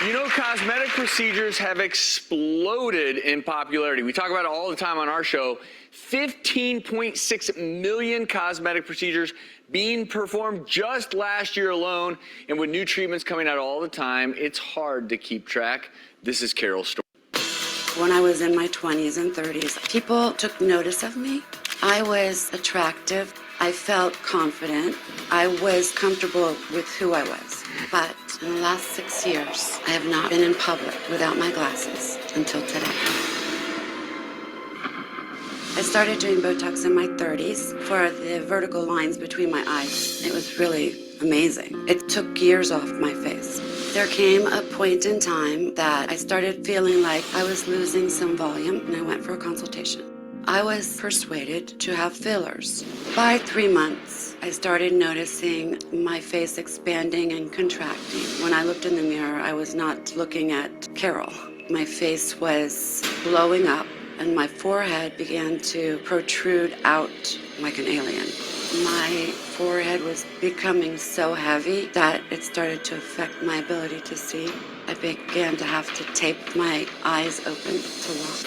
You know, cosmetic procedures have exploded in popularity. We talk about it all the time on our show. 15.6 million cosmetic procedures being performed just last year alone. And with new treatments coming out all the time, it's hard to keep track. This is Carol's story. When I was in my 20s and 30s, people took notice of me. I was attractive. I felt confident. I was comfortable with who I was. But in the last 6 years, I have not been in public without my glasses until today. I started doing Botox in my 30s for the vertical lines between my eyes. It was really amazing. It took years off my face. There came a point in time that I started feeling like I was losing some volume, and I went for a consultation. I was persuaded to have fillers. By 3 months, I started noticing my face expanding and contracting. When I looked in the mirror, I was not looking at Carol. My face was blowing up, and my forehead began to protrude out like an alien. My forehead was becoming so heavy that it started to affect my ability to see. I began to have to tape my eyes open to walk.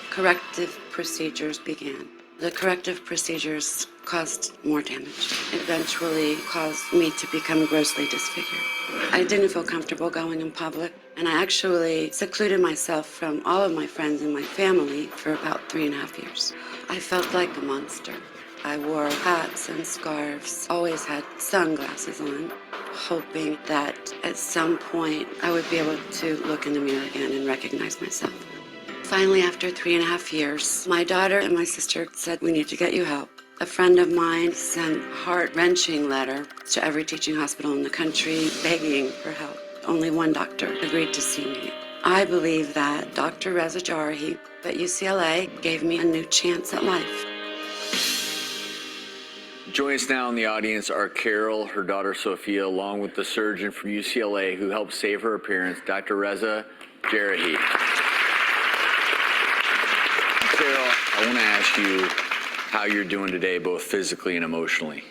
Corrective procedures began. The corrective procedures caused more damage. Eventually caused me to become grossly disfigured. I didn't feel comfortable going in public, and I actually secluded myself from all of my friends and my family for about 3.5 years. I felt like a monster. I wore hats and scarves, always had sunglasses on, hoping that at some point I would be able to look in the mirror again and recognize myself. Finally, after 3.5 years, my daughter and my sister said, "We need to get you help." A friend of mine sent a heart-wrenching letter to every teaching hospital in the country begging for help. Only one doctor agreed to see me. I believe that Dr. Reza Garrity at UCLA gave me a new chance at life. Joining us now in the audience are Carol, her daughter Sophia, along with the surgeon from UCLA who helped save her appearance, Dr. Reza Garrity. Carol, I want to ask you how you're doing today, both physically and emotionally.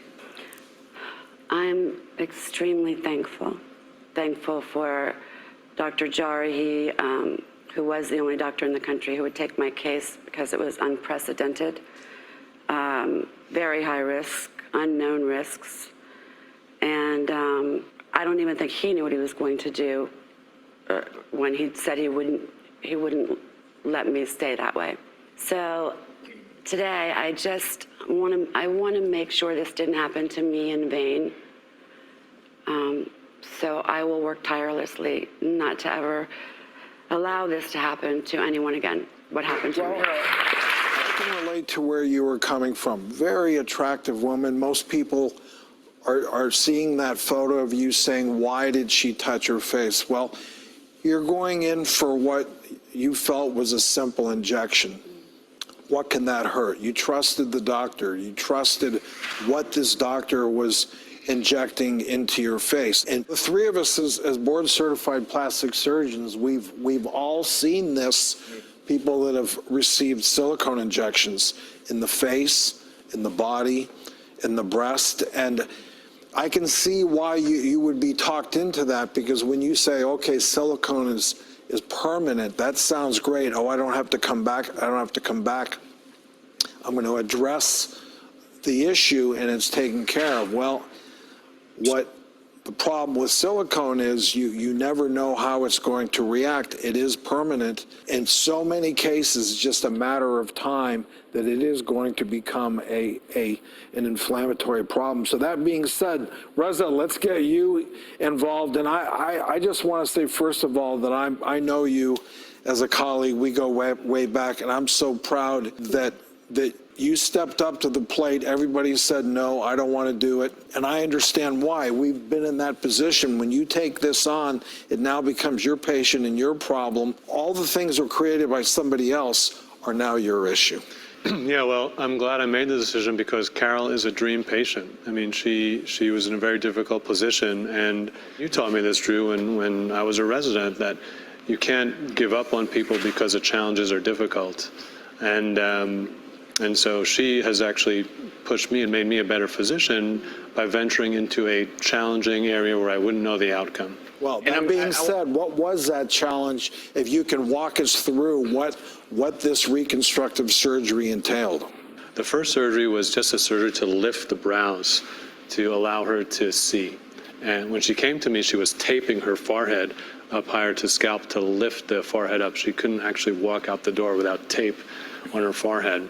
I'm extremely thankful. Thankful for Dr. Garrity, who was the only doctor in the country who would take my case because it was unprecedented. Very high risk, unknown risks. And I don't even think he knew what he was going to do when he said he wouldn't let me stay that way. So today, I just want to make sure this didn't happen to me in vain. So I will work tirelessly not to ever allow this to happen to anyone again. What happened to me? I can relate to where you were coming from. Very attractive woman. Most people are seeing that photo of you saying, "Why did she touch her face?" Well, you're going in for what you felt was a simple injection. What can that hurt? You trusted the doctor. You trusted what this doctor was injecting into your face. And the three of us as board-certified plastic surgeons, we've all seen this. People that have received silicone injections in the face, in the body, in the breast. And I can see why you would be talked into that, because when you say, okay, silicone is permanent, that sounds great. Oh, I don't have to come back. I don't have to come back. I'm going to address the issue and it's taken care of. Well, what the problem with silicone is you never know how it's going to react. It is permanent. In so many cases, it's just a matter of time that it is going to become an inflammatory problem. So that being said, Reza, let's get you involved. And I just want to say, first of all, that I know you as a colleague. We go way back, and I'm so proud that you stepped up to the plate. Everybody said, no, I don't want to do it. And I understand why. We've been in that position. When you take this on, it now becomes your patient and your problem. All the things that were created by somebody else are now your issue. Yeah, well, I'm glad I made the decision because Carol is a dream patient. I mean, she was in a very difficult position. And you taught me this, Drew, when I was a resident, that you can't give up on people because the challenges are difficult. And And so she has actually pushed me and made me a better physician by venturing into a challenging area where I wouldn't know the outcome. Well, that being said, what was that challenge? If you can walk us through what this reconstructive surgery entailed. The first surgery was just a surgery to lift the brows to allow her to see. And when she came to me, she was taping her forehead up higher to scalp to lift the forehead up. She couldn't actually walk out the door without tape on her forehead.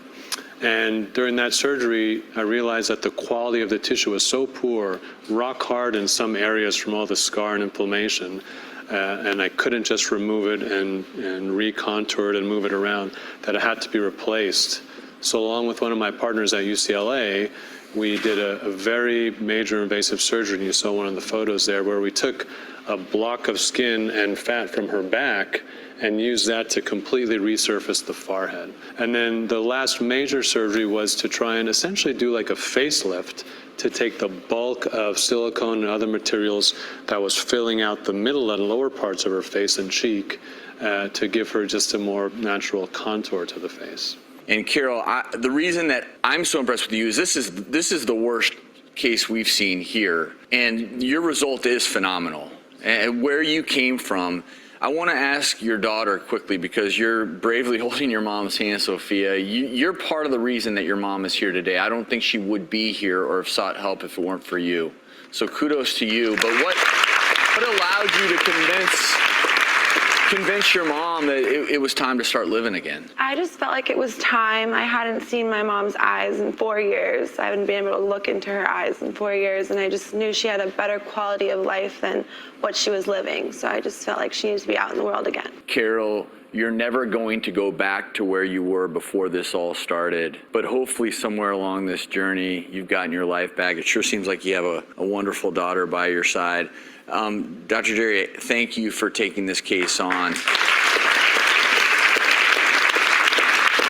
And during that surgery, I realized that the quality of the tissue was so poor, rock hard in some areas from all the scar and inflammation, and I couldn't just remove it and recontour it and move it around, that it had to be replaced. So along with one of my partners at UCLA, we did a very major invasive surgery, and you saw one of the photos there, where we took a block of skin and fat from her back and used that to completely resurface the forehead. And then the last major surgery was to try and essentially do like a facelift to take the bulk of silicone and other materials that was filling out the middle and lower parts of her face and cheek to give her just a more natural contour to the face. And Carol, the reason that I'm so impressed with you is this is the worst case we've seen here, and your result is phenomenal. And where you came from, I want to ask your daughter quickly, because you're bravely holding your mom's hand, Sophia. You're part of the reason that your mom is here today. I don't think she would be here or have sought help if it weren't for you. So kudos to you. But what allowed you to convince your mom that it was time to start living again? I just felt like it was time. I hadn't seen my mom's eyes in 4 years. I hadn't been able to look into her eyes in 4 years, and I just knew she had a better quality of life than what she was living. So I just felt like she needs to be out in the world again. Carol, You're never going to go back to where you were before this all started, but hopefully somewhere along this journey, you've gotten your life back. It sure seems like you have a wonderful daughter by your side. Dr. Jerry, thank you for taking this case on.